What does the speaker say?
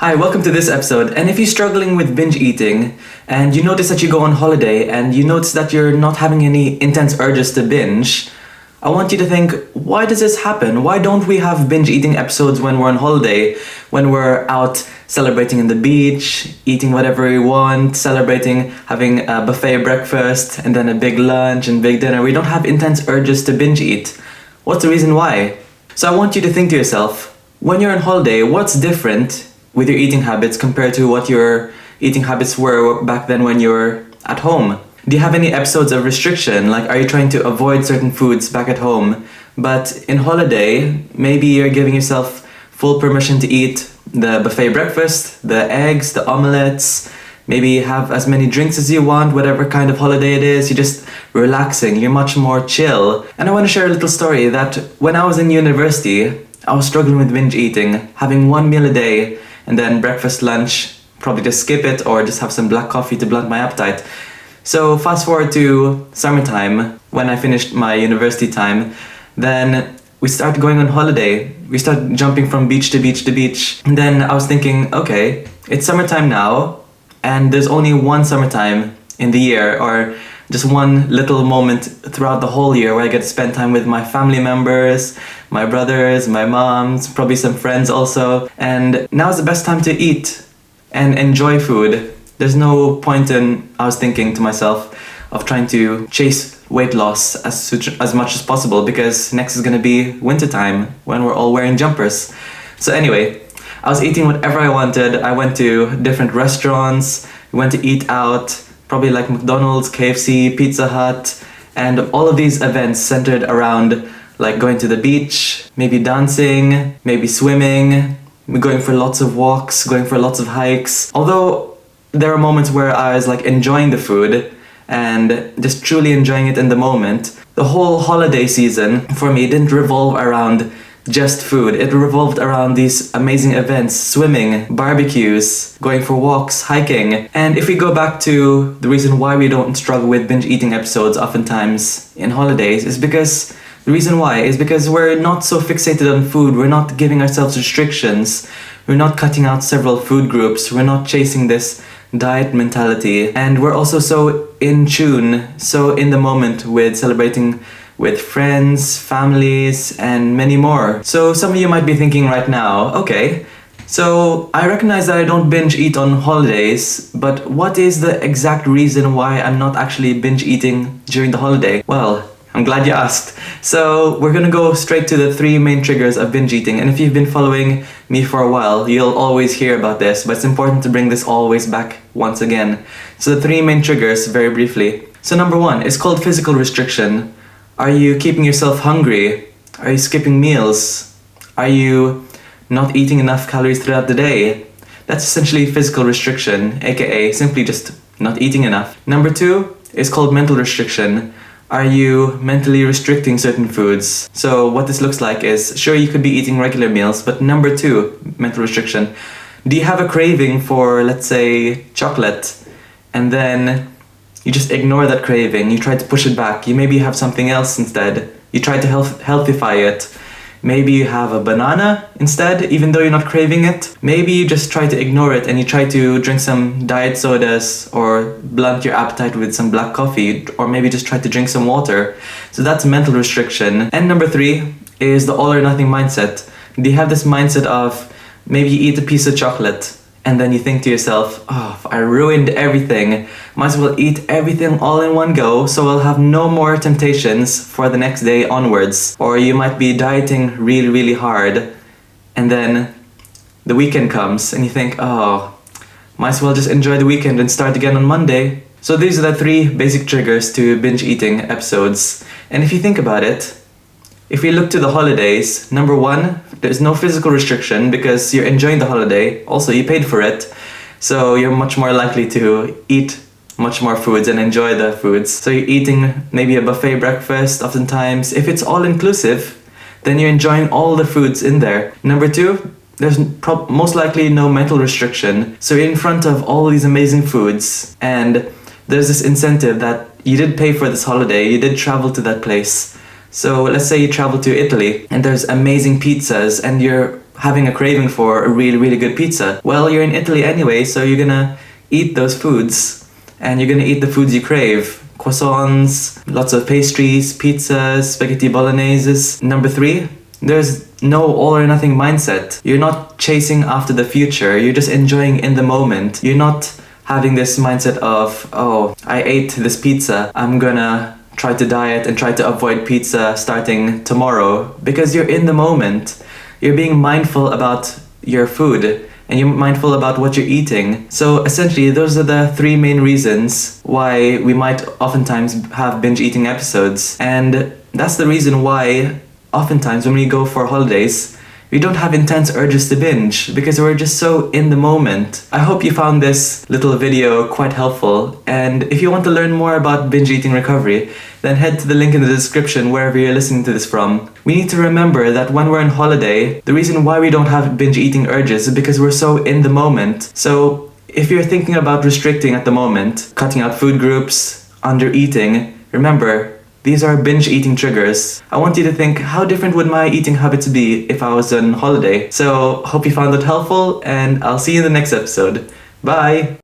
Hi, welcome to this episode. And if you're struggling with binge eating and you notice that you go on holiday and you notice that you're not having any intense urges to binge, I want you to think, why does this happen? Why don't we have binge eating episodes when we're on holiday, when we're out celebrating in the beach, eating whatever we want, celebrating, having a buffet breakfast and then a big lunch and big dinner? We don't have intense urges to binge eat. What's the reason why? So I want you to think to yourself, when you're on holiday, what's different with your eating habits compared to what your eating habits were back then when you were at home? Do you have any episodes of restriction? Like, are you trying to avoid certain foods back at home? But in holiday, maybe you're giving yourself full permission to eat the buffet breakfast, the eggs, the omelets, maybe have as many drinks as you want, whatever kind of holiday it is. You're just relaxing, you're much more chill. And I want to share a little story that when I was in university, I was struggling with binge eating, having one meal a day, and then breakfast, lunch, probably just skip it or just have some black coffee to blunt my appetite. So fast forward to summertime, when I finished my university time, then we started going on holiday. We started jumping from beach to beach to beach. And then I was thinking, okay, it's summertime now, and there's only one summertime in the year, or just one little moment throughout the whole year where I get to spend time with my family members, my brothers, my moms, probably some friends also. And now's the best time to eat and enjoy food. There's no point in, I was thinking to myself, of trying to chase weight loss as much as possible, because next is gonna be wintertime when we're all wearing jumpers. So anyway, I was eating whatever I wanted. I went to different restaurants, we went to eat out, probably like McDonald's, KFC, Pizza Hut, and all of these events centered around like going to the beach, maybe dancing, maybe swimming, going for lots of walks, going for lots of hikes. Although there are moments where I was like enjoying the food and just truly enjoying it in the moment, the whole holiday season for me didn't revolve around just food. It revolved around these amazing events, swimming, barbecues, going for walks, hiking. And if we go back to the reason why we don't struggle with binge eating episodes oftentimes in holidays, is because the reason why is because we're not so fixated on food. We're not giving ourselves restrictions. We're not cutting out several food groups. We're not chasing this diet mentality. And we're also so in tune, so in the moment with celebrating with friends, families, and many more. So some of you might be thinking right now, okay, so I recognize that I don't binge eat on holidays, but what is the exact reason why I'm not actually binge eating during the holiday? Well, I'm glad you asked. So we're gonna go straight to the three main triggers of binge eating. And if you've been following me for a while, you'll always hear about this, but it's important to bring this always back once again. So the three main triggers, very briefly. So number one is called physical restriction. Are you keeping yourself hungry? Are you skipping meals? Are you not eating enough calories throughout the day? That's essentially physical restriction, aka simply just not eating enough. Number two is called mental restriction. Are you mentally restricting certain foods? So what this looks like is, sure, you could be eating regular meals, but number two, mental restriction. Do you have a craving for, let's say, chocolate, and then you just ignore that craving, you try to push it back, you maybe have something else instead, you try to healthify it. Maybe you have a banana instead, even though you're not craving it. Maybe you just try to ignore it and you try to drink some diet sodas or blunt your appetite with some black coffee, or maybe just try to drink some water. So that's mental restriction. And number three is the all or nothing mindset. Do you have this mindset of maybe you eat a piece of chocolate and then you think to yourself, oh, I ruined everything. Might as well eat everything all in one go, so I'll have no more temptations for the next day onwards. Or you might be dieting really, really hard, and then the weekend comes and you think, oh, might as well just enjoy the weekend and start again on Monday. So these are the three basic triggers to binge eating episodes. And if you think about it, if we look to the holidays, number one, there's no physical restriction because you're enjoying the holiday. Also, you paid for it, so you're much more likely to eat much more foods and enjoy the foods. So you're eating maybe a buffet breakfast oftentimes. If it's all inclusive, then you're enjoying all the foods in there. Number two, there's most likely no mental restriction. So you're in front of all these amazing foods, and there's this incentive that you did pay for this holiday, you did travel to that place. So let's say you travel to Italy and there's amazing pizzas and you're having a craving for a really, really good pizza. Well, you're in Italy anyway, so you're gonna eat those foods, and you're gonna eat the foods you crave. Croissants, lots of pastries, pizzas, spaghetti bolognese. Number 3, there's no all or nothing mindset. You're not chasing after the future, you're just enjoying in the moment. You're not having this mindset of, oh, I ate this pizza, I'm gonna try to diet and try to avoid pizza starting tomorrow, because you're in the moment. You're being mindful about your food and you're mindful about what you're eating. So essentially, those are the 3 main reasons why we might oftentimes have binge eating episodes. And that's the reason why oftentimes when we go for holidays, we don't have intense urges to binge, because we're just so in the moment. I hope you found this little video quite helpful, and if you want to learn more about binge eating recovery, then head to the link in the description wherever you're listening to this from. We need to remember that when we're on holiday, the reason why we don't have binge eating urges is because we're so in the moment. So if you're thinking about restricting at the moment, cutting out food groups, under eating, remember, these are binge eating triggers. I want you to think, how different would my eating habits be if I was on holiday? So, hope you found that helpful, and I'll see you in the next episode. Bye!